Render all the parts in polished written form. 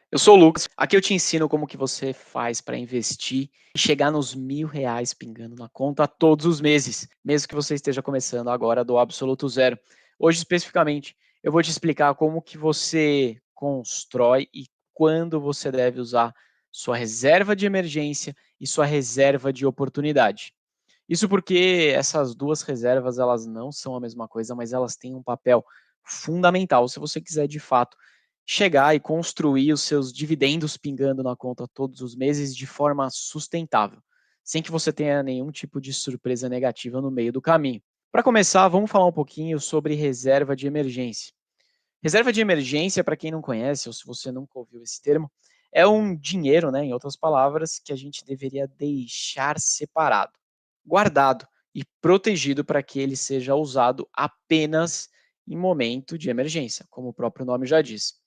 Eu sou o Lucas. Aqui eu te ensino como que você faz para investir e chegar nos R$ 1.000 pingando na conta todos os meses, mesmo que você esteja começando agora do absoluto zero. Hoje, especificamente, eu vou te explicar como que você constrói e quando você deve usar sua reserva de emergência e sua reserva de oportunidade. Isso porque essas duas reservas, elas não são a mesma coisa, mas elas têm um papel fundamental se você quiser de fato chegar e construir os seus dividendos pingando na conta todos os meses de forma sustentável, sem que você tenha nenhum tipo de surpresa negativa no meio do caminho. Para começar, vamos falar um pouquinho sobre reserva de emergência. Reserva de emergência, para quem não conhece ou se você nunca ouviu esse termo, é um dinheiro, né, em outras palavras, que a gente deveria deixar separado, guardado e protegido para que ele seja usado apenas em momento de emergência, como o próprio nome já diz.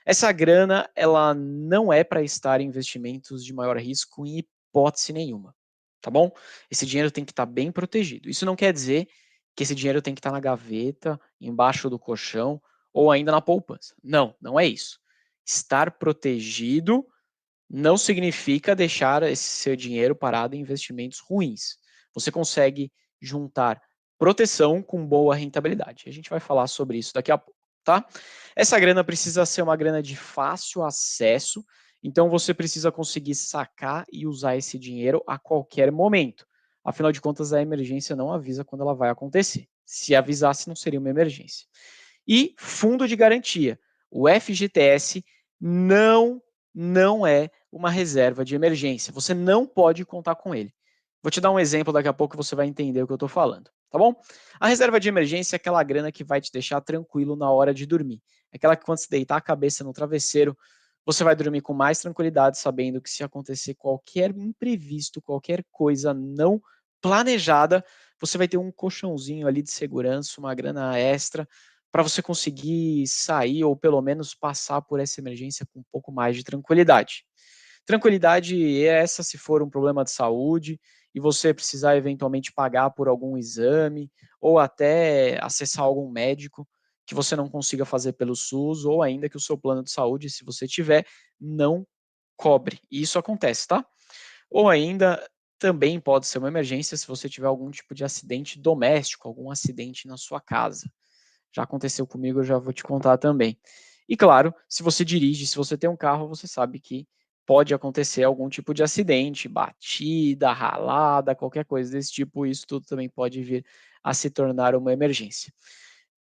Essa grana, ela não é para estar em investimentos de maior risco em hipótese nenhuma, tá bom? Esse dinheiro tem que estar bem protegido. Isso não quer dizer que esse dinheiro tem que estar na gaveta, embaixo do colchão ou ainda na poupança. Não, não é isso. Estar protegido não significa deixar esse seu dinheiro parado em investimentos ruins. Você consegue juntar proteção com boa rentabilidade. A gente vai falar sobre isso daqui a pouco, tá? Essa grana precisa ser uma grana de fácil acesso, então você precisa conseguir sacar e usar esse dinheiro a qualquer momento. Afinal de contas, a emergência não avisa quando ela vai acontecer. Se avisasse, não seria uma emergência. E fundo de garantia. O FGTS não não é uma reserva de emergência. Você não pode contar com ele. Vou te dar um exemplo daqui a pouco, você vai entender o que eu estou falando, tá bom? A reserva de emergência é aquela grana que vai te deixar tranquilo na hora de dormir. É aquela que quando você deitar a cabeça no travesseiro, você vai dormir com mais tranquilidade, sabendo que se acontecer qualquer imprevisto, qualquer coisa não planejada, você vai ter um colchãozinho ali de segurança, uma grana extra para você conseguir sair ou pelo menos passar por essa emergência com um pouco mais de tranquilidade. Tranquilidade é essa se for um problema de saúde e você precisar eventualmente pagar por algum exame ou até acessar algum médico que você não consiga fazer pelo SUS ou ainda que o seu plano de saúde, se você tiver, não cobre. E isso acontece, tá? Ou ainda também pode ser uma emergência se você tiver algum tipo de acidente doméstico, algum acidente na sua casa. Já aconteceu comigo, eu já vou te contar também. E claro, se você dirige, se você tem um carro, você sabe que pode acontecer algum tipo de acidente, batida, ralada, qualquer coisa desse tipo, isso tudo também pode vir a se tornar uma emergência.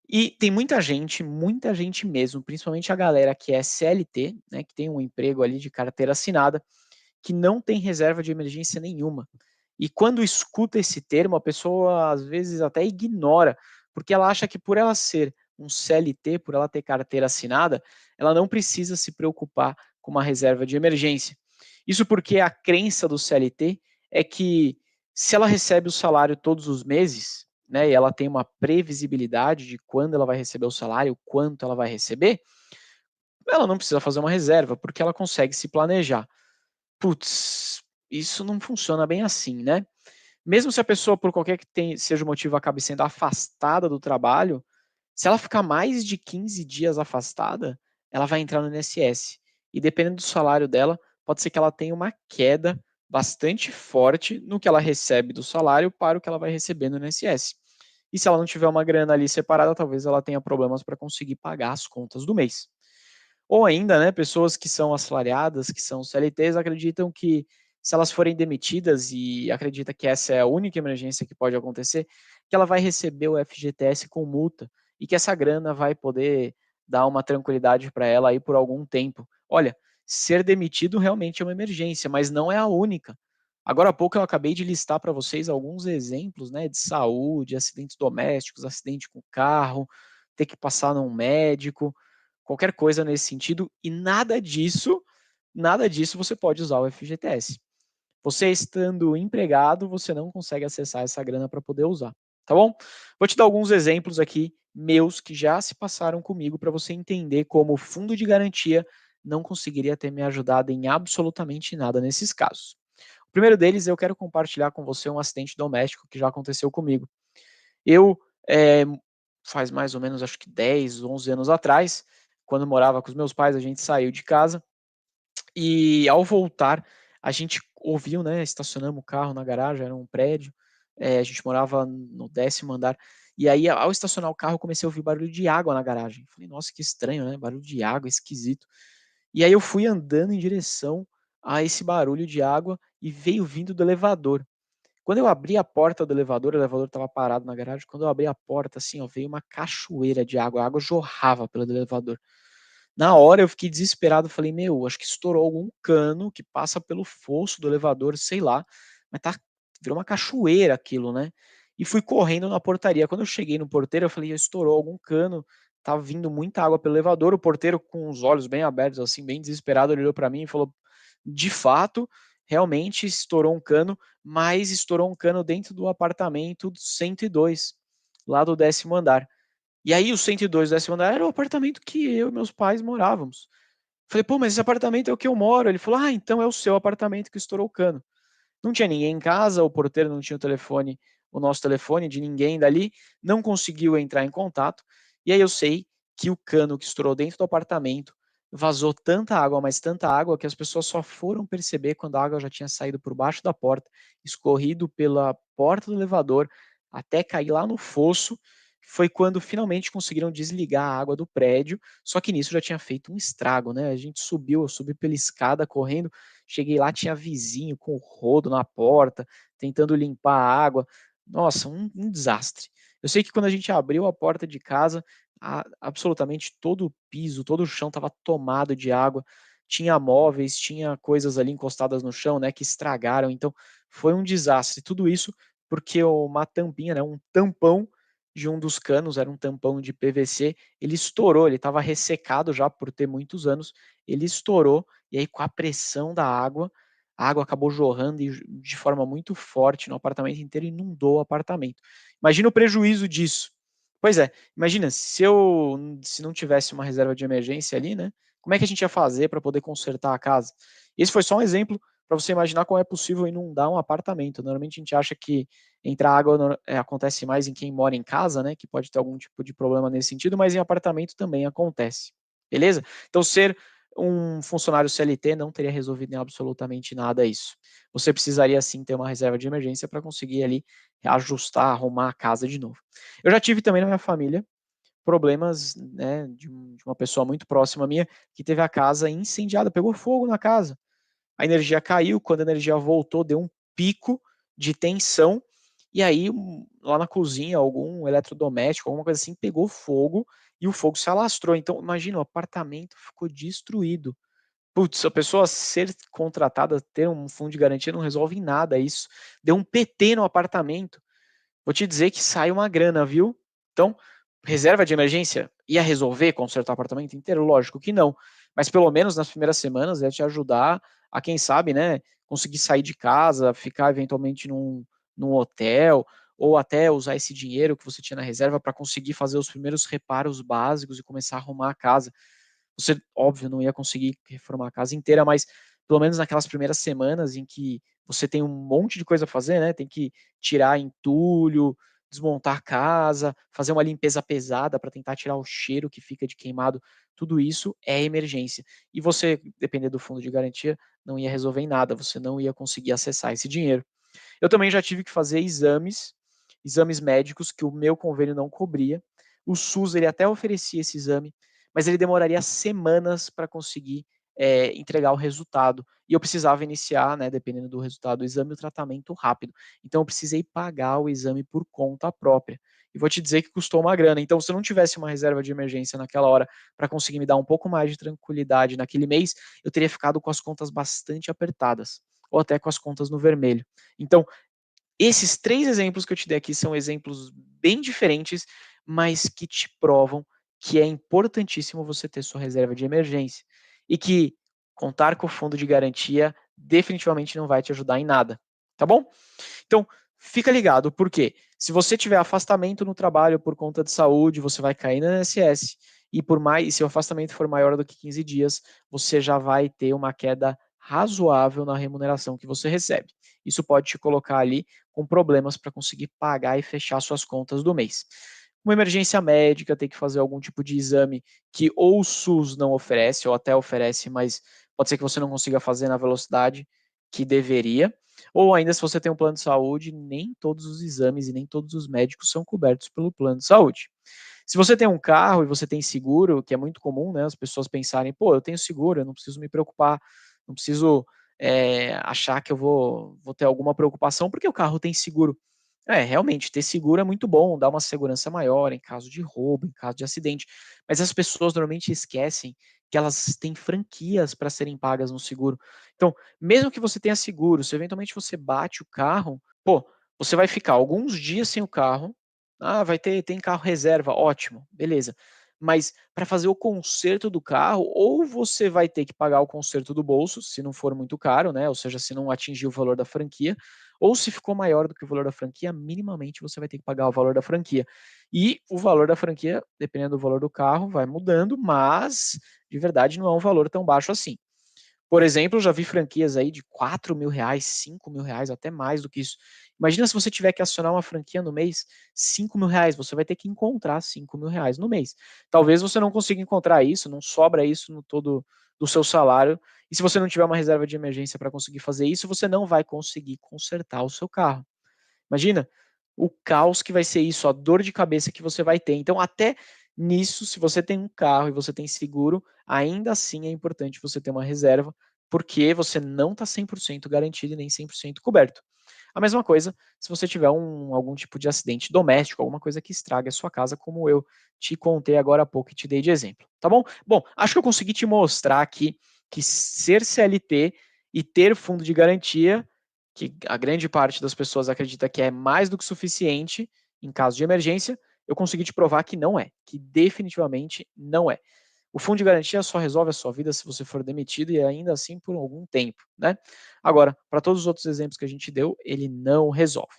E tem muita gente mesmo, principalmente a galera que é CLT, né, que tem um emprego ali de carteira assinada, que não tem reserva de emergência nenhuma. E quando escuta esse termo, a pessoa às vezes até ignora, porque ela acha que por ela ser um CLT, por ela ter carteira assinada, ela não precisa se preocupar com uma reserva de emergência. Isso porque a crença do CLT é que se ela recebe o salário todos os meses, né, e ela tem uma previsibilidade de quando ela vai receber o salário, quanto ela vai receber, ela não precisa fazer uma reserva, porque ela consegue se planejar. Putz, isso não funciona bem assim, né? Mesmo se a pessoa, por qualquer que seja o motivo, acabe sendo afastada do trabalho, se ela ficar mais de 15 dias afastada, ela vai entrar no INSS. E dependendo do salário dela, pode ser que ela tenha uma queda bastante forte no que ela recebe do salário para o que ela vai receber no INSS. E se ela não tiver uma grana ali separada, talvez ela tenha problemas para conseguir pagar as contas do mês. Ou ainda, né, pessoas que são assalariadas, que são CLTs, acreditam que se elas forem demitidas e acredita que essa é a única emergência que pode acontecer, que ela vai receber o FGTS com multa e que essa grana vai poder dar uma tranquilidade para ela aí por algum tempo. Olha, ser demitido realmente é uma emergência, mas não é a única. Agora há pouco eu acabei de listar para vocês alguns exemplos, né, de saúde, acidentes domésticos, acidente com carro, ter que passar num médico, qualquer coisa nesse sentido, e nada disso você pode usar o FGTS. Você estando empregado, você não consegue acessar essa grana para poder usar, tá bom? Vou te dar alguns exemplos aqui meus que já se passaram comigo para você entender como o fundo de garantia não conseguiria ter me ajudado em absolutamente nada nesses casos. O primeiro deles, eu quero compartilhar com você um acidente doméstico que já aconteceu comigo. Eu, eh, faz mais ou menos acho que 10, 11 anos atrás, quando morava com os meus pais, a gente saiu de casa E ao voltar, a gente ouviu, né, estacionamos o carro na garagem, era um prédio, a gente morava no 10º andar, e aí ao estacionar o carro eu comecei a ouvir barulho de água na garagem. Falei: "Nossa, que estranho, né, barulho de água, esquisito". E aí eu fui andando em direção a esse barulho de água e veio vindo do elevador. Quando eu abri a porta do elevador, o elevador estava parado na garagem, quando eu abri a porta, assim, ó, veio uma cachoeira de água, a água jorrava pelo elevador. Na hora eu fiquei desesperado, falei: "Meu, acho que estourou algum cano que passa pelo fosso do elevador, sei lá, mas virou uma cachoeira aquilo, né". E fui correndo na portaria. Quando eu cheguei no porteiro, eu falei: "Estourou algum cano, tá vindo muita água pelo elevador". O porteiro, com os olhos bem abertos, assim, bem desesperado, ele olhou para mim e falou: "De fato, realmente estourou um cano, mas estourou um cano dentro do apartamento 102, lá do 10º andar". E aí o 102 do 10º andar era o apartamento que eu e meus pais morávamos. Falei: "Pô, mas esse apartamento é o que eu moro". Ele falou: "Ah, então é o seu apartamento que estourou o cano". Não tinha ninguém em casa, o porteiro não tinha o nosso telefone de ninguém dali, não conseguiu entrar em contato, e aí eu sei que o cano que estourou dentro do apartamento vazou tanta água, mas tanta água, que as pessoas só foram perceber quando a água já tinha saído por baixo da porta, escorrido pela porta do elevador, até cair lá no fosso, foi quando finalmente conseguiram desligar a água do prédio, só que nisso já tinha feito um estrago, né, a gente subiu, eu subi pela escada correndo. Cheguei lá, tinha vizinho com rodo na porta, tentando limpar a água. Nossa, um desastre. Eu sei que quando a gente abriu a porta de casa, absolutamente todo o piso, todo o chão estava tomado de água. Tinha móveis, tinha coisas ali encostadas no chão, né, que estragaram. Então, foi um desastre. Tudo isso porque uma tampinha, né, um tampão de um dos canos, era um tampão de PVC, ele estourou, ele estava ressecado já por ter muitos anos, ele estourou e aí, com a pressão da água, a água acabou jorrando de forma muito forte no apartamento inteiro, inundou o apartamento. Imagina o prejuízo disso. Pois é, imagina se não tivesse uma reserva de emergência ali, né, como é que a gente ia fazer para poder consertar a casa? Esse foi só um exemplo para você imaginar como é possível inundar um apartamento. Normalmente a gente acha que entrar água acontece mais em quem mora em casa, né, que pode ter algum tipo de problema nesse sentido, mas em apartamento também acontece. Beleza? Então ser um funcionário CLT não teria resolvido em absolutamente nada isso. Você precisaria sim ter uma reserva de emergência para conseguir ali ajustar, arrumar a casa de novo. Eu já tive também na minha família problemas, né, de uma pessoa muito próxima minha que teve a casa incendiada, pegou fogo na casa. A energia caiu, quando a energia voltou, deu um pico de tensão, e aí lá na cozinha algum eletrodoméstico, alguma coisa assim, pegou fogo e o fogo se alastrou. Então imagina, o apartamento ficou destruído. Putz, a pessoa ser contratada, ter um fundo de garantia não resolve em nada isso. Deu um PT no apartamento. Vou te dizer que sai uma grana, viu? Então, reserva de emergência ia resolver consertar o apartamento inteiro? Lógico que não. Mas pelo menos nas primeiras semanas ia te ajudar a, quem sabe, né, conseguir sair de casa, ficar eventualmente num hotel, ou até usar esse dinheiro que você tinha na reserva para conseguir fazer os primeiros reparos básicos e começar a arrumar a casa. Você, óbvio, não ia conseguir reformar a casa inteira, mas pelo menos naquelas primeiras semanas em que você tem um monte de coisa a fazer, né? Tem que tirar entulho, desmontar a casa, fazer uma limpeza pesada para tentar tirar o cheiro que fica de queimado. Tudo isso é emergência. E você, dependendo do fundo de garantia, não ia resolver em nada, você não ia conseguir acessar esse dinheiro. Eu também já tive que fazer exames médicos que o meu convênio não cobria. O SUS ele até oferecia esse exame, mas ele demoraria semanas para conseguir entregar o resultado. E eu precisava iniciar, né, dependendo do resultado do exame, o tratamento rápido. Então eu precisei pagar o exame por conta própria. E vou te dizer que custou uma grana. Então, se eu não tivesse uma reserva de emergência naquela hora para conseguir me dar um pouco mais de tranquilidade naquele mês, eu teria ficado com as contas bastante apertadas, ou até com as contas no vermelho. Então, esses 3 exemplos que eu te dei aqui são exemplos bem diferentes, mas que te provam que é importantíssimo você ter sua reserva de emergência, e que contar com o fundo de garantia definitivamente não vai te ajudar em nada, tá bom? Então, fica ligado, porque se você tiver afastamento no trabalho por conta de saúde, você vai cair no INSS, e se o afastamento for maior do que 15 dias, você já vai ter uma queda razoável na remuneração que você recebe. Isso pode te colocar ali com problemas para conseguir pagar e fechar suas contas do mês. Uma emergência médica, ter que fazer algum tipo de exame que ou o SUS não oferece, ou até oferece, mas pode ser que você não consiga fazer na velocidade que deveria, ou ainda se você tem um plano de saúde, nem todos os exames e nem todos os médicos são cobertos pelo plano de saúde. Se você tem um carro e você tem seguro, que é muito comum, né, as pessoas pensarem, pô, eu tenho seguro, eu não preciso me preocupar, não preciso achar que eu vou ter alguma preocupação, porque o carro tem seguro. Realmente, ter seguro é muito bom, dá uma segurança maior em caso de roubo, em caso de acidente. Mas as pessoas normalmente esquecem que elas têm franquias para serem pagas no seguro. Então, mesmo que você tenha seguro, se eventualmente você bate o carro, pô, você vai ficar alguns dias sem o carro. Ah, tem carro reserva, ótimo, beleza. Mas para fazer o conserto do carro, ou você vai ter que pagar o conserto do bolso, se não for muito caro, né? Ou seja, se não atingir o valor da franquia, ou se ficou maior do que o valor da franquia, minimamente você vai ter que pagar o valor da franquia. E o valor da franquia, dependendo do valor do carro, vai mudando, mas de verdade não é um valor tão baixo assim. Por exemplo, eu já vi franquias aí de R$ 4.000, R$ 5.000, até mais do que isso. Imagina se você tiver que acionar uma franquia no mês, R$ 5.000, você vai ter que encontrar R$ 5.000 no mês. Talvez você não consiga encontrar isso, não sobra isso no todo do seu salário, e se você não tiver uma reserva de emergência para conseguir fazer isso, você não vai conseguir consertar o seu carro. Imagina o caos que vai ser isso, a dor de cabeça que você vai ter. Então, até nisso, se você tem um carro e você tem seguro, ainda assim é importante você ter uma reserva, porque você não está 100% garantido e nem 100% coberto. A mesma coisa se você tiver algum tipo de acidente doméstico, alguma coisa que estrague a sua casa, como eu te contei agora há pouco e te dei de exemplo, tá bom? Bom, acho que eu consegui te mostrar aqui que ser CLT e ter fundo de garantia, que a grande parte das pessoas acredita que é mais do que suficiente em caso de emergência, eu consegui te provar que não é, que definitivamente não é. O fundo de garantia só resolve a sua vida se você for demitido e ainda assim por algum tempo, né? Agora, para todos os outros exemplos que a gente deu, ele não resolve.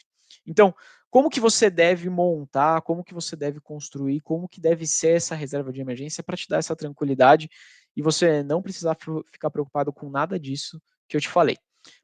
Então, como que você deve montar, como que você deve construir, como que deve ser essa reserva de emergência para te dar essa tranquilidade e você não precisar ficar preocupado com nada disso que eu te falei.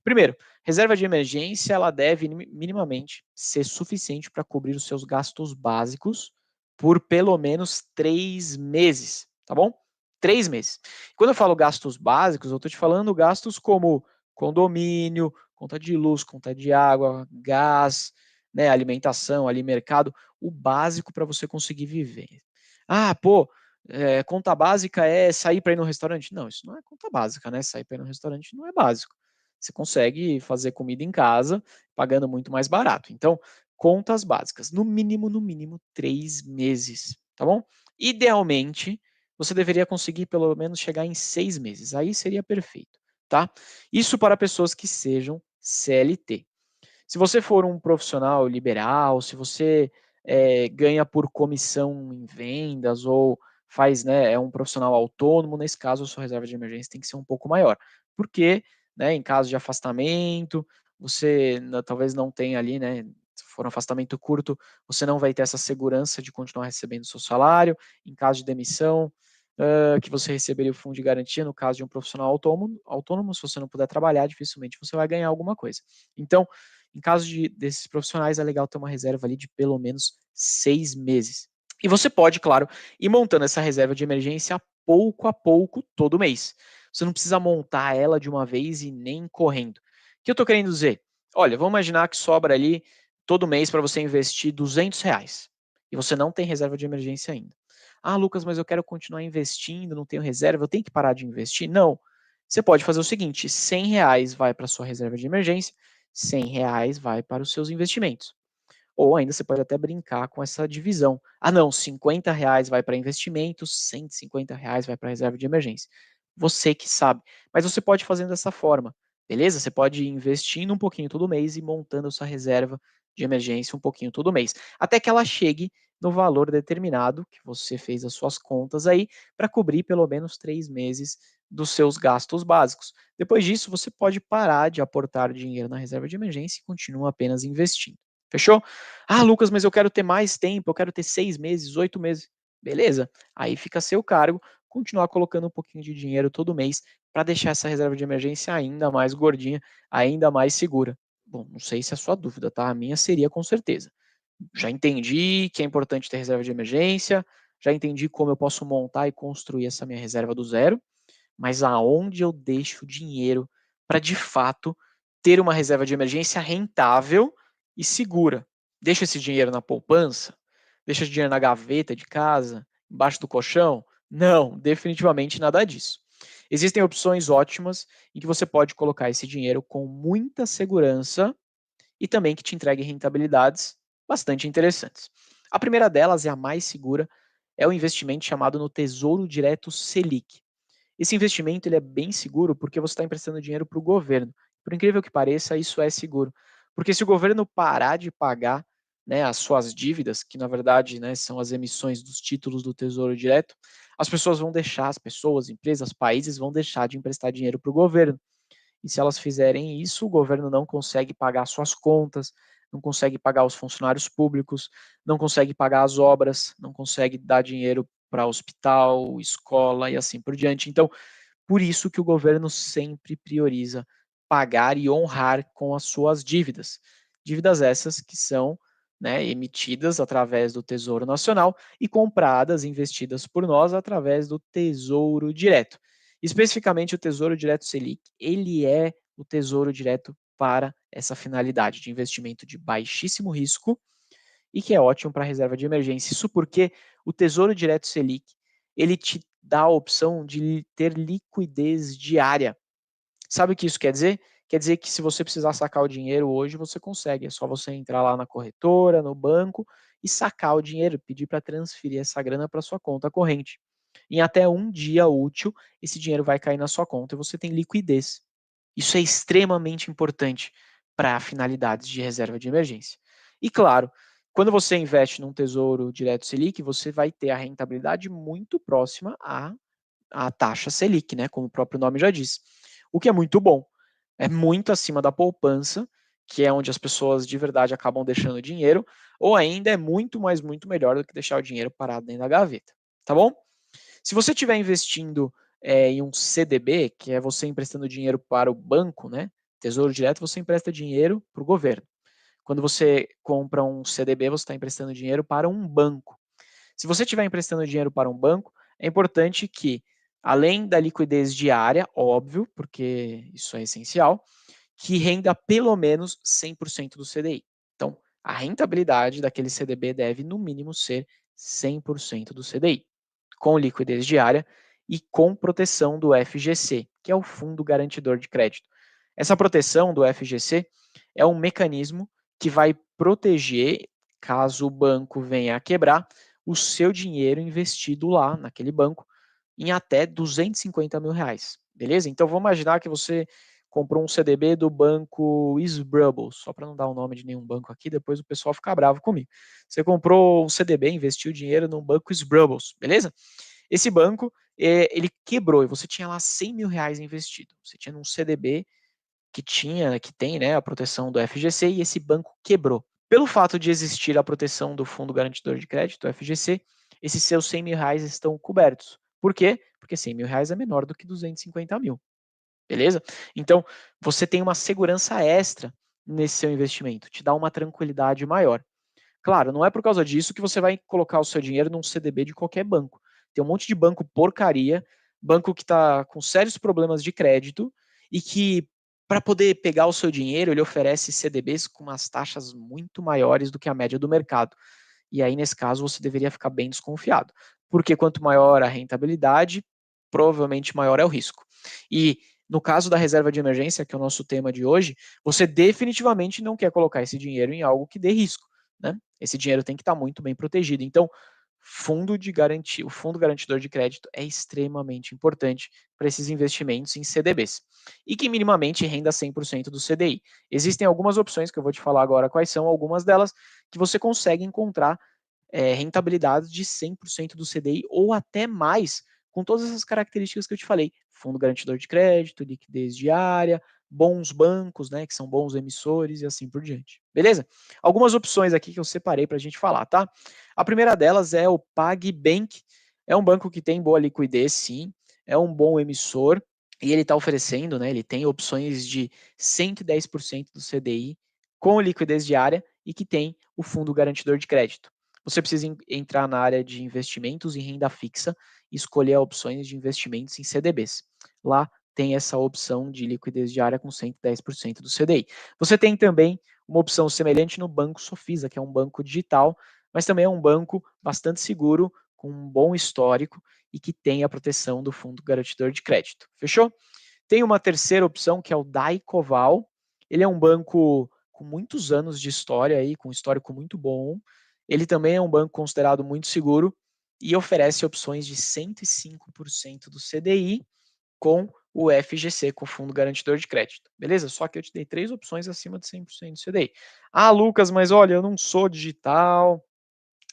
Primeiro, reserva de emergência, ela deve minimamente ser suficiente para cobrir os seus gastos básicos por pelo menos 3 meses, tá bom? 3 meses. Quando eu falo gastos básicos, eu estou te falando gastos como condomínio, conta de luz, conta de água, gás, né, alimentação, ali mercado, o básico para você conseguir viver. Ah, pô, conta básica é sair para ir no restaurante? Não, isso não é conta básica, né? Sair para ir no restaurante não é básico. Você consegue fazer comida em casa pagando muito mais barato. Então, contas básicas, no mínimo 3 meses, tá bom? Idealmente, você deveria conseguir pelo menos chegar em 6 meses. Aí seria perfeito, tá? Isso para pessoas que sejam CLT. Se você for um profissional liberal, se você ganha por comissão em vendas ou faz, né, é um profissional autônomo, nesse caso a sua reserva de emergência tem que ser um pouco maior. Porque, né, em caso de afastamento, você talvez não tenha ali, né, se for um afastamento curto, você não vai ter essa segurança de continuar recebendo o seu salário. Em caso de demissão, que você receberia o fundo de garantia, no caso de um profissional autônomo, se você não puder trabalhar, dificilmente você vai ganhar alguma coisa. Então, em caso desses profissionais, é legal ter uma reserva ali de pelo menos 6 meses. E você pode, claro, ir montando essa reserva de emergência pouco a pouco todo mês. Você não precisa montar ela de uma vez e nem correndo. O que eu estou querendo dizer? Olha, vamos imaginar que sobra ali todo mês para você investir R$ 200 e você não tem reserva de emergência ainda. Ah, Lucas, mas eu quero continuar investindo, não tenho reserva, eu tenho que parar de investir? Não. Você pode fazer o seguinte: R$ 100 vai para sua reserva de emergência, R$ 100 vai para os seus investimentos. Ou ainda você pode até brincar com essa divisão. Ah, não, R$ 50 vai para investimentos, R$ 150 vai para a reserva de emergência. Você que sabe. Mas você pode fazer dessa forma, beleza? Você pode ir investindo um pouquinho todo mês e montando a sua reserva de emergência um pouquinho todo mês. Até que ela chegue no valor determinado, que você fez as suas contas aí, para cobrir pelo menos 3 meses dos seus gastos básicos. Depois disso, você pode parar de aportar dinheiro na reserva de emergência e continuar apenas investindo. Fechou? Ah, Lucas, mas eu quero ter mais tempo, eu quero ter 6 meses, 8 meses. Beleza, aí fica a seu cargo continuar colocando um pouquinho de dinheiro todo mês para deixar essa reserva de emergência ainda mais gordinha, ainda mais segura. Bom, não sei se é a sua dúvida, tá? A minha seria com certeza. Já entendi que é importante ter reserva de emergência, já entendi como eu posso montar e construir essa minha reserva do zero, mas aonde eu deixo o dinheiro para de fato ter uma reserva de emergência rentável e segura. Deixa esse dinheiro na poupança? Deixa esse dinheiro na gaveta de casa? Embaixo do colchão? Não, definitivamente nada disso. Existem opções ótimas em que você pode colocar esse dinheiro com muita segurança e também que te entregue rentabilidades bastante interessantes. A primeira delas, é a mais segura, é o investimento chamado no Tesouro Direto Selic. Esse investimento ele é bem seguro porque você está emprestando dinheiro para o governo. Por incrível que pareça, isso é seguro. Porque se o governo parar de pagar, né, as suas dívidas, que na verdade, né, são as emissões dos títulos do Tesouro Direto, as pessoas, empresas, países vão deixar de emprestar dinheiro para o governo. E se elas fizerem isso, o governo não consegue pagar suas contas, não consegue pagar os funcionários públicos, não consegue pagar as obras, não consegue dar dinheiro para hospital, escola e assim por diante. Então, por isso que o governo sempre prioriza pagar e honrar com as suas dívidas. Dívidas essas que são, né, emitidas através do Tesouro Nacional e compradas, investidas por nós através do Tesouro Direto. Especificamente o Tesouro Direto Selic, ele é o Tesouro Direto para essa finalidade de investimento de baixíssimo risco e que é ótimo para reserva de emergência. Isso porque o Tesouro Direto Selic, ele te dá a opção de ter liquidez diária. Sabe o que isso quer dizer? Quer dizer que se você precisar sacar o dinheiro hoje, você consegue. É só você entrar lá na corretora, no banco e sacar o dinheiro, pedir para transferir essa grana para sua conta corrente. Em até um dia útil, esse dinheiro vai cair na sua conta e você tem liquidez. Isso é extremamente importante para finalidades de reserva de emergência. E claro, quando você investe num tesouro direto Selic, você vai ter a rentabilidade muito próxima à taxa Selic, né? Como o próprio nome já diz. O que é muito bom. É muito acima da poupança, que é onde as pessoas de verdade acabam deixando dinheiro, ou ainda é muito, mas muito melhor do que deixar o dinheiro parado dentro da gaveta. Tá bom? Se você estiver investindo em um CDB, que é você emprestando dinheiro para o banco, né? Tesouro Direto, você empresta dinheiro para o governo. Quando você compra um CDB, você está emprestando dinheiro para um banco. Se você estiver emprestando dinheiro para um banco, é importante que, além da liquidez diária, óbvio, porque isso é essencial, que renda pelo menos 100% do CDI. Então, a rentabilidade daquele CDB deve, no mínimo, ser 100% do CDI, com liquidez diária e com proteção do FGC, que é o Fundo Garantidor de Crédito. Essa proteção do FGC é um mecanismo que vai proteger, caso o banco venha a quebrar, o seu dinheiro investido lá naquele banco em até 250 mil reais. Beleza? Então vamos imaginar que você comprou um CDB do banco Sbrubble, só para não dar o nome de nenhum banco aqui, depois o pessoal fica bravo comigo. Você comprou um CDB, investiu dinheiro num banco Sbrubble, beleza? Esse banco, ele quebrou e você tinha lá 100 mil reais investido. Você tinha num CDB que tem, né, a proteção do FGC e esse banco quebrou. Pelo fato de existir a proteção do Fundo Garantidor de Crédito, o FGC, esses seus 100 mil reais estão cobertos. Por quê? Porque 100 mil reais é menor do que 250 mil. Beleza? Então, você tem uma segurança extra nesse seu investimento, te dá uma tranquilidade maior. Claro, não é por causa disso que você vai colocar o seu dinheiro num CDB de qualquer banco. Tem um monte de banco porcaria, banco que está com sérios problemas de crédito e que, para poder pegar o seu dinheiro, ele oferece CDBs com umas taxas muito maiores do que a média do mercado. E aí, nesse caso, você deveria ficar bem desconfiado, porque quanto maior a rentabilidade, provavelmente maior é o risco. E no caso da reserva de emergência, que é o nosso tema de hoje, você definitivamente não quer colocar esse dinheiro em algo que dê risco, né? Esse dinheiro tem que estar muito bem protegido. Então, o fundo garantidor de crédito é extremamente importante para esses investimentos em CDBs e que minimamente renda 100% do CDI. Existem algumas opções que eu vou te falar agora quais são algumas delas que você consegue encontrar rentabilidade de 100% do CDI ou até mais, com todas essas características que eu te falei: fundo garantidor de crédito, liquidez diária, bons bancos, né, que são bons emissores e assim por diante. Beleza? Algumas opções aqui que eu separei para a gente falar, tá? A primeira delas é o PagBank. É um banco que tem boa liquidez, sim, é um bom emissor e ele está oferecendo, né, ele tem opções de 110% do CDI com liquidez diária e que tem o fundo garantidor de crédito. você precisa entrar na área de investimentos em renda fixa e escolher opções de investimentos em CDBs. Lá tem essa opção de liquidez diária com 110% do CDI. Você tem também uma opção semelhante no Banco Sofisa, que é um banco digital, mas também é um banco bastante seguro, com um bom histórico e que tem a proteção do Fundo Garantidor de Crédito. Fechou? Tem uma terceira opção que é o Daicoval. Ele é um banco com muitos anos de história aí, com um histórico muito bom. Ele também é um banco considerado muito seguro e oferece opções de 105% do CDI com o FGC, com o Fundo Garantidor de Crédito. Beleza? Só que eu te dei 3 opções acima de 100% do CDI. Ah, Lucas, mas olha, eu não sou digital,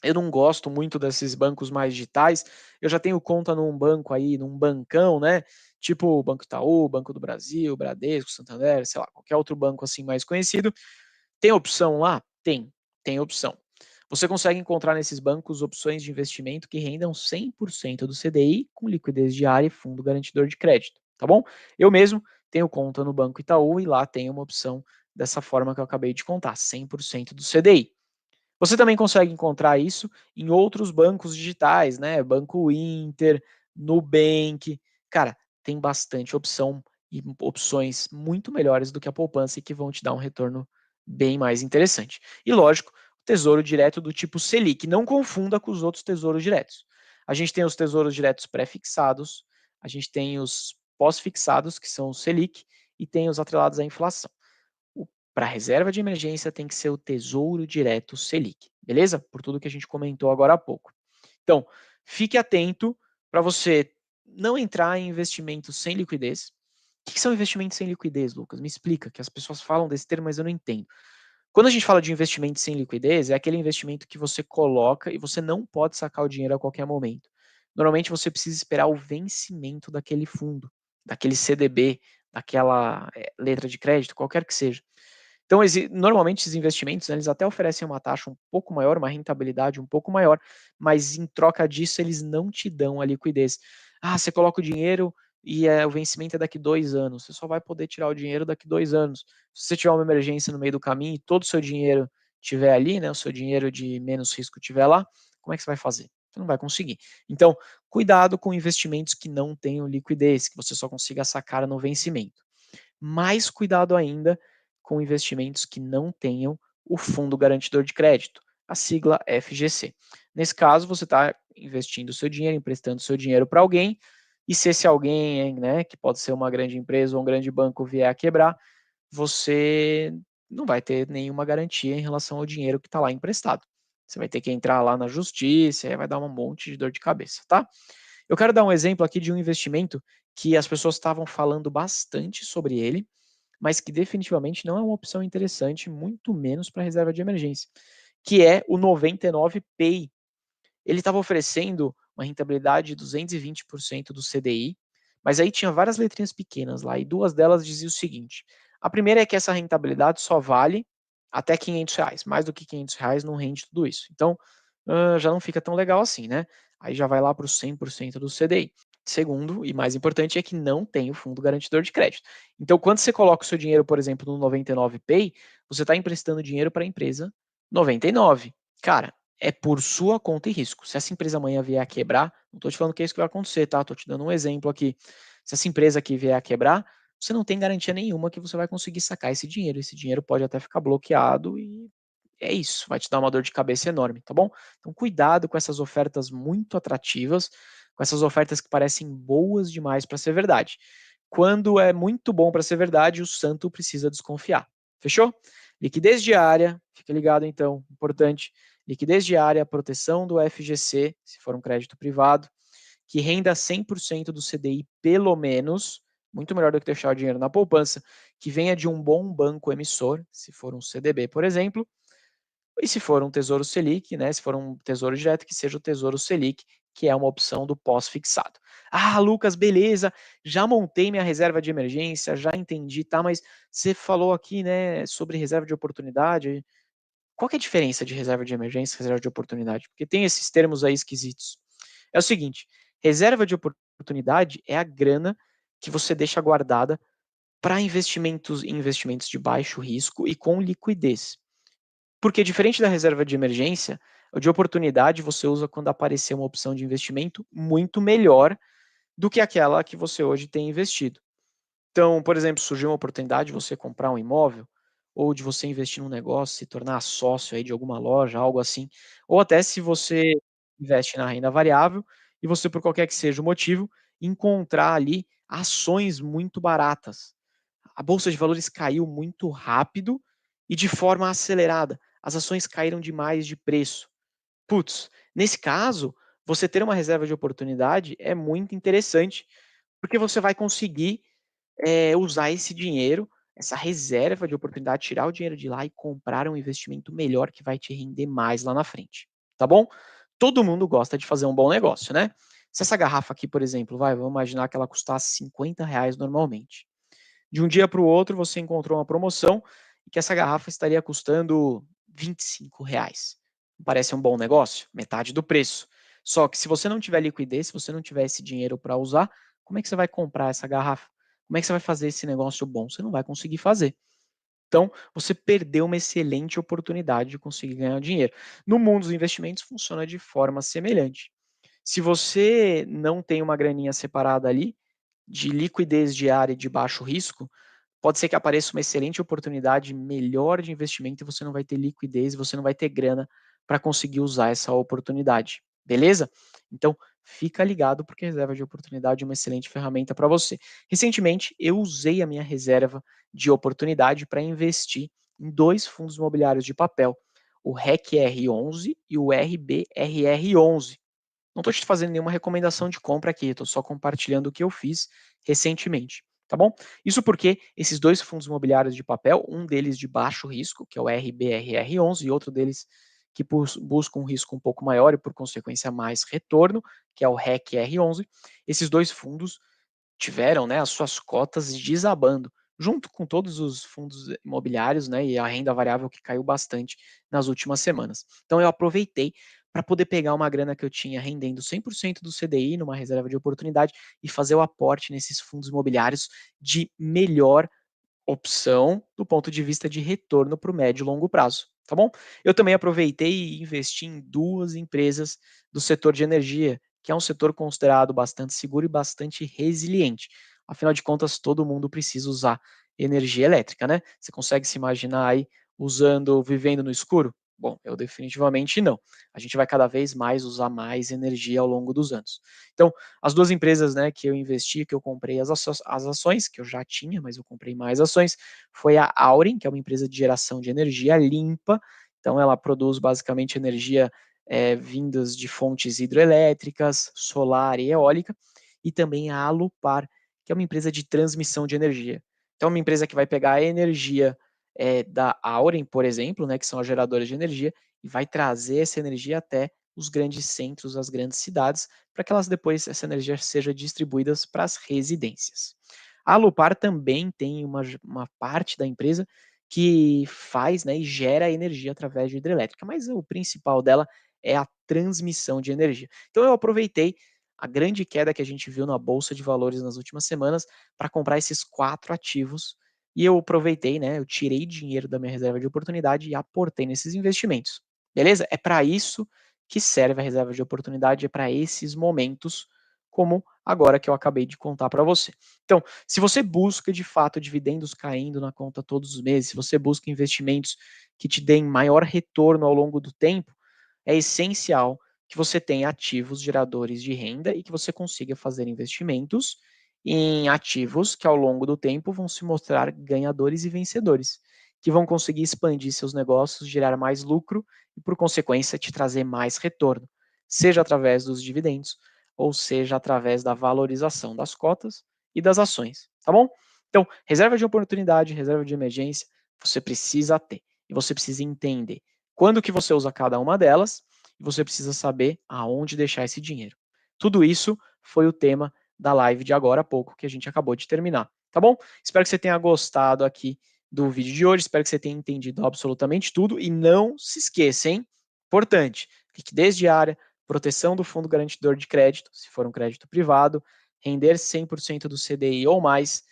eu não gosto muito desses bancos mais digitais. Eu já tenho conta num banco aí, num bancão, né? Tipo o Banco Itaú, Banco do Brasil, Bradesco, Santander, sei lá, qualquer outro banco assim mais conhecido. Tem opção lá? Tem opção. Você consegue encontrar nesses bancos opções de investimento que rendam 100% do CDI com liquidez diária e fundo garantidor de crédito, tá bom? Eu mesmo tenho conta no Banco Itaú e lá tem uma opção dessa forma que eu acabei de contar, 100% do CDI. Você também consegue encontrar isso em outros bancos digitais, né? Banco Inter, Nubank. Cara, tem bastante opção e opções muito melhores do que a poupança e que vão te dar um retorno bem mais interessante. E lógico, tesouro direto do tipo Selic. Não confunda com os outros tesouros diretos. A gente tem os tesouros diretos pré-fixados, a gente tem os pós-fixados, que são o Selic, e tem os atrelados à inflação. Para reserva de emergência tem que ser o Tesouro Direto Selic, beleza? Por tudo que a gente comentou agora há pouco. Então, fique atento para você não entrar em investimentos sem liquidez. O que são investimentos sem liquidez, Lucas? Me explica, que as pessoas falam desse termo, mas eu não entendo. Quando a gente fala de investimento sem liquidez, é aquele investimento que você coloca e você não pode sacar o dinheiro a qualquer momento. Normalmente você precisa esperar o vencimento daquele fundo, daquele CDB, daquela letra de crédito, qualquer que seja. Então, normalmente esses investimentos, né, eles até oferecem uma taxa um pouco maior, uma rentabilidade um pouco maior, mas em troca disso eles não te dão a liquidez. Ah, você coloca o dinheiro e o vencimento é daqui 2 anos. Você só vai poder tirar o dinheiro daqui 2 anos. Se você tiver uma emergência no meio do caminho e todo o seu dinheiro estiver ali, né, o seu dinheiro de menos risco estiver lá, como é que você vai fazer? Você não vai conseguir. Então, cuidado com investimentos que não tenham liquidez, que você só consiga sacar no vencimento. Mais cuidado ainda com investimentos que não tenham o Fundo Garantidor de Crédito, a sigla FGC. Nesse caso, você está investindo o seu dinheiro, emprestando o seu dinheiro para alguém, e se esse alguém, né, que pode ser uma grande empresa ou um grande banco, vier a quebrar, você não vai ter nenhuma garantia em relação ao dinheiro que está lá emprestado. Você vai ter que entrar lá na justiça, e aí vai dar um monte de dor de cabeça, tá? Eu quero dar um exemplo aqui de um investimento que as pessoas estavam falando bastante sobre ele, mas que definitivamente não é uma opção interessante, muito menos para reserva de emergência, que é o 99 Pay. Ele estava oferecendo uma rentabilidade de 220% do CDI, mas aí tinha várias letrinhas pequenas lá, e duas delas diziam o seguinte: a primeira é que essa rentabilidade só vale até R$ 500, mais do que R$ 500 não rende tudo isso. Então, já não fica tão legal assim, né? Aí já vai lá para os 100% do CDI. Segundo, e mais importante, é que não tem o fundo garantidor de crédito. Então, quando você coloca o seu dinheiro, por exemplo, no 99 Pay, você está emprestando dinheiro para a empresa 99. Cara, é por sua conta e risco. Se essa empresa amanhã vier a quebrar, não estou te falando que é isso que vai acontecer, tá? Estou te dando um exemplo aqui. Se essa empresa aqui vier a quebrar, você não tem garantia nenhuma que você vai conseguir sacar esse dinheiro. Esse dinheiro pode até ficar bloqueado e é isso, vai te dar uma dor de cabeça enorme, tá bom? Então, cuidado com essas ofertas muito atrativas, com essas ofertas que parecem boas demais para ser verdade. Quando é muito bom para ser verdade, o santo precisa desconfiar. Fechou? Liquidez diária, fica ligado então, importante. Liquidez diária, proteção do FGC, se for um crédito privado, que renda 100% do CDI pelo menos, muito melhor do que deixar o dinheiro na poupança, que venha de um bom banco emissor, se for um CDB, por exemplo, e se for um Tesouro Selic, né, se for um Tesouro Direto, que seja o Tesouro Selic, que é uma opção do pós-fixado. Ah, Lucas, beleza, já montei minha reserva de emergência, já entendi, tá, mas você falou aqui, né, sobre reserva de oportunidade. Qual que é a diferença de reserva de emergência e reserva de oportunidade? Porque tem esses termos aí esquisitos. É o seguinte, reserva de oportunidade é a grana que você deixa guardada para investimentos de baixo risco e com liquidez. Porque diferente da reserva de emergência, O de oportunidade você usa quando aparecer uma opção de investimento muito melhor do que aquela que você hoje tem investido. Então, por exemplo, surgiu uma oportunidade de você comprar um imóvel, ou de você investir num negócio, se tornar sócio aí de alguma loja, algo assim, ou até se você investe na renda variável e você, por qualquer que seja o motivo, encontrar ali ações muito baratas. A bolsa de valores caiu muito rápido e de forma acelerada. As ações caíram demais de preço. Putz, nesse caso, você ter uma reserva de oportunidade é muito interessante, porque você vai conseguir usar esse dinheiro, essa reserva de oportunidade, tirar o dinheiro de lá e comprar um investimento melhor que vai te render mais lá na frente, tá bom? Todo mundo gosta de fazer um bom negócio, né? Se essa garrafa aqui, por exemplo, vamos imaginar que ela custasse R$ 50 normalmente. De um dia para o outro, você encontrou uma promoção e que essa garrafa estaria custando R$ 25. Parece um bom negócio? Metade do preço. Só que se você não tiver liquidez, se você não tiver esse dinheiro para usar, como é que você vai comprar essa garrafa? Como é que você vai fazer esse negócio bom? Você não vai conseguir fazer. Então, você perdeu uma excelente oportunidade de conseguir ganhar dinheiro. No mundo dos investimentos, funciona de forma semelhante. Se você não tem uma graninha separada ali, de liquidez diária e de baixo risco, pode ser que apareça uma excelente oportunidade melhor de investimento e você não vai ter liquidez, você não vai ter grana para conseguir usar essa oportunidade, beleza? Então, fica ligado porque a reserva de oportunidade é uma excelente ferramenta para você. Recentemente, eu usei a minha reserva de oportunidade para investir em dois fundos imobiliários de papel, o REC-R11 e o RBRR11. Não estou te fazendo nenhuma recomendação de compra aqui, estou só compartilhando o que eu fiz recentemente, tá bom? Isso porque esses dois fundos imobiliários de papel, um deles de baixo risco, que é o RBRR11, e outro deles que busca um risco um pouco maior e, por consequência, mais retorno, que é o REC-R11, esses dois fundos tiveram, né, as suas cotas desabando, junto com todos os fundos imobiliários, né, e a renda variável que caiu bastante nas últimas semanas. Então eu aproveitei para poder pegar uma grana que eu tinha rendendo 100% do CDI numa reserva de oportunidade e fazer o aporte nesses fundos imobiliários de melhor opção do ponto de vista de retorno para o médio e longo prazo, tá bom? Eu também aproveitei e investi em duas empresas do setor de energia, que é um setor considerado bastante seguro e bastante resiliente. Afinal de contas, todo mundo precisa usar energia elétrica, né? Você consegue se imaginar aí vivendo no escuro? Bom, eu definitivamente não. A gente vai cada vez mais usar mais energia ao longo dos anos. Então, as duas empresas, né, que eu investi, que eu comprei as ações, que eu já tinha, mas eu comprei mais ações, foi a Auren, que é uma empresa de geração de energia limpa. Então, ela produz basicamente energia vindas de fontes hidroelétricas, solar e eólica, e também a Alupar, que é uma empresa de transmissão de energia. Então, é uma empresa que vai pegar a energia da Auren, por exemplo, né, que são as geradoras de energia, e vai trazer essa energia até os grandes centros, as grandes cidades, para que elas depois, essa energia seja distribuída para as residências. A Alupar também tem uma parte da empresa que faz, né, e gera energia através de hidrelétrica, mas o principal dela é a transmissão de energia. Então eu aproveitei a grande queda que a gente viu na bolsa de valores nas últimas semanas para comprar esses quatro ativos e eu aproveitei, né, eu tirei dinheiro da minha reserva de oportunidade e aportei nesses investimentos. Beleza? É para isso que serve a reserva de oportunidade, é para esses momentos, como agora que eu acabei de contar para você. Então, se você busca de fato dividendos caindo na conta todos os meses, se você busca investimentos que te deem maior retorno ao longo do tempo, é essencial que você tenha ativos geradores de renda e que você consiga fazer investimentos em ativos que ao longo do tempo vão se mostrar ganhadores e vencedores, que vão conseguir expandir seus negócios, gerar mais lucro e, por consequência, te trazer mais retorno, seja através dos dividendos ou seja através da valorização das cotas e das ações, tá bom? Então, reserva de oportunidade, reserva de emergência, você precisa ter e você precisa entender quando que você usa cada uma delas e você precisa saber aonde deixar esse dinheiro. Tudo isso foi o tema da live de agora há pouco que a gente acabou de terminar, tá bom? Espero que você tenha gostado aqui do vídeo de hoje, espero que você tenha entendido absolutamente tudo e não se esqueça, hein? Importante, liquidez diária, proteção do fundo garantidor de crédito, se for um crédito privado, render 100% do CDI ou mais,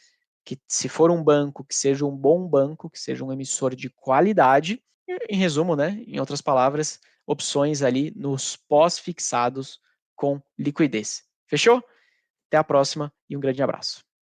que se for um banco, que seja um bom banco, que seja um emissor de qualidade, em resumo, né, em outras palavras, opções ali nos pós-fixados com liquidez. Fechou? Até a próxima e um grande abraço.